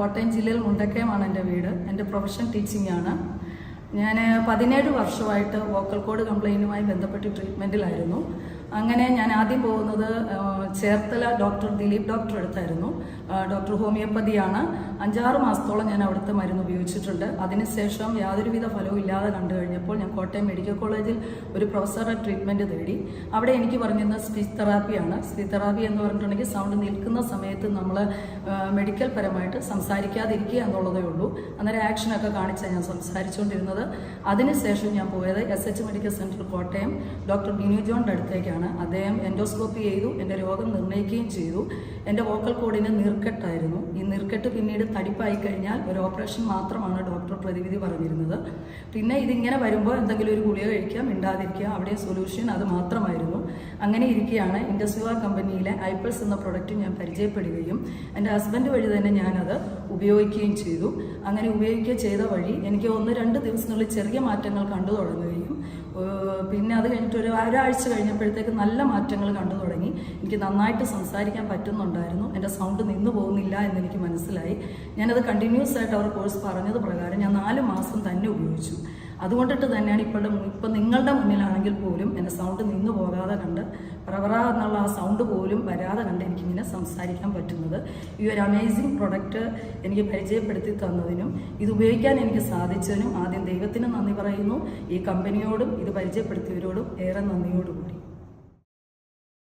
കോട്ടയം ജില്ലയിൽ മുണ്ടക്കയമാണ് എൻ്റെ വീട്. എൻ്റെ പ്രൊഫഷൻ ടീച്ചിങ് ആണ്. ഞാൻ 17 വർഷമായിട്ട് വോക്കൽ കോഡ് കംപ്ലയിൻറ്റുമായി ബന്ധപ്പെട്ട് ട്രീറ്റ്മെൻറ്റിലായിരുന്നു. അങ്ങനെ ഞാൻ ആദ്യം പോകുന്നത് ചേർത്തല ഡോക്ടർ ദിലീപ് ഡോക്ടർ അടുത്തായിരുന്നു. ഡോക്ടർ ഹോമിയോപ്പതിയാണ്. 5-6 മാസത്തോളം ഞാൻ അവിടുത്തെ മരുന്ന് ഉപയോഗിച്ചിട്ടുണ്ട്. അതിനുശേഷം യാതൊരുവിധ ഫലവും ഇല്ലാതെ കണ്ടു കഴിഞ്ഞപ്പോൾ ഞാൻ കോട്ടയം മെഡിക്കൽ കോളേജിൽ ഒരു പ്രൊഫസറുടെ ട്രീറ്റ്മെൻറ്റ് തേടി. അവിടെ എനിക്ക് പറഞ്ഞിരുന്നത് സ്പീച്ച് തെറാപ്പിയാണ്. സ്പീച്ച് തെറാപ്പി എന്ന് പറഞ്ഞിട്ടുണ്ടെങ്കിൽ സൗണ്ട് നിൽക്കുന്ന സമയത്ത് നമ്മൾ മെഡിക്കൽ പരമായിട്ട് സംസാരിക്കാതിരിക്കുക എന്നുള്ളതേ ഉള്ളൂ. അന്നേരം ആക്ഷനൊക്കെ കാണിച്ചാണ് ഞാൻ സംസാരിച്ചുകൊണ്ടിരുന്നത്. അതിനുശേഷം ഞാൻ പോയത് SH medical centre Kottayam doctor Binu ജോണിൻ്റെ അടുത്തേക്കാണ്. അദ്ദേഹം എൻഡോസ്കോപ്പി ചെയ്തു, എൻ്റെ രോഗം നിർണ്ണയിക്കുകയും ചെയ്തു. എൻ്റെ വോക്കൽ കോഡിന് നീർക്കെട്ടായിരുന്നു. ഈ നീർക്കെട്ട് പിന്നീട് തടിപ്പായി കഴിഞ്ഞാൽ ഒരു ഓപ്പറേഷൻ മാത്രമാണ് ഡോക്ടർ പ്രതിവിധി പറഞ്ഞിരുന്നത്. പിന്നെ ഇതിങ്ങനെ വരുമ്പോൾ എന്തെങ്കിലും ഒരു ഗുളിക കഴിക്കുക, മിണ്ടാതിരിക്കുക, അവിടെ സൊല്യൂഷൻ അത് മാത്രമായിരുന്നു. അങ്ങനെ ഇരിക്കുകയാണ് ഇൻഡസ്ട്രിയ കമ്പനിയിലെ ഐപ്പൾസ് എന്ന പ്രൊഡക്റ്റ് ഞാൻ പരിചയപ്പെടുകയും എൻ്റെ ഹസ്ബൻഡ് വഴി തന്നെ ഞാനത് ഉപയോഗിക്കുകയും ചെയ്തു. അങ്ങനെ ഉപയോഗിക്കുക ചെയ്ത വഴി എനിക്ക് 1-2 ദിവസത്തിനുള്ളിൽ ചെറിയ മാറ്റങ്ങൾ കണ്ടു തുടങ്ങുകയും പിന്നെ അത് കഴിഞ്ഞിട്ട് ഒരാഴ്ച കഴിഞ്ഞപ്പോഴത്തേക്ക് നല്ല മാറ്റങ്ങൾ കണ്ടു തുടങ്ങി. എനിക്ക് നന്നായിട്ട് സംസാരിക്കാൻ പറ്റുന്നുണ്ടായിരുന്നു. എൻ്റെ സൗണ്ട് നിന്നു പോകുന്നില്ല എന്നെനിക്ക് മനസ്സിലായി. ഞാനത് കണ്ടിന്യൂസ് ആയിട്ട് അവർ കോഴ്സ് പറഞ്ഞത് പ്രകാരം ഞാൻ 4 മാസം തന്നെ ഉപയോഗിച്ചു. അതുകൊണ്ടിട്ട് തന്നെയാണ് ഇപ്പം നിങ്ങളുടെ മുന്നിലാണെങ്കിൽ പോലും എൻ്റെ സൗണ്ട് നിന്നു പോകാതെ കണ്ട് പ്രവറ എന്നുള്ള ആ സൗണ്ട് പോലും വരാതെ കണ്ട് എനിക്കിങ്ങനെ സംസാരിക്കാൻ പറ്റുന്നത്. ഈ ഒരു അമേസിങ് പ്രൊഡക്റ്റ് എനിക്ക് പരിചയപ്പെടുത്തി തന്നതിനും ഇത് ഉപയോഗിക്കാൻ എനിക്ക് സാധിച്ചതിനും ആദ്യം ദൈവത്തിന് നന്ദി പറയുന്നു. ഈ കമ്പനിയോടും ഇത് പരിചയപ്പെടുത്തിയവരോടും ഏറെ നന്ദിയോടുകൂടി.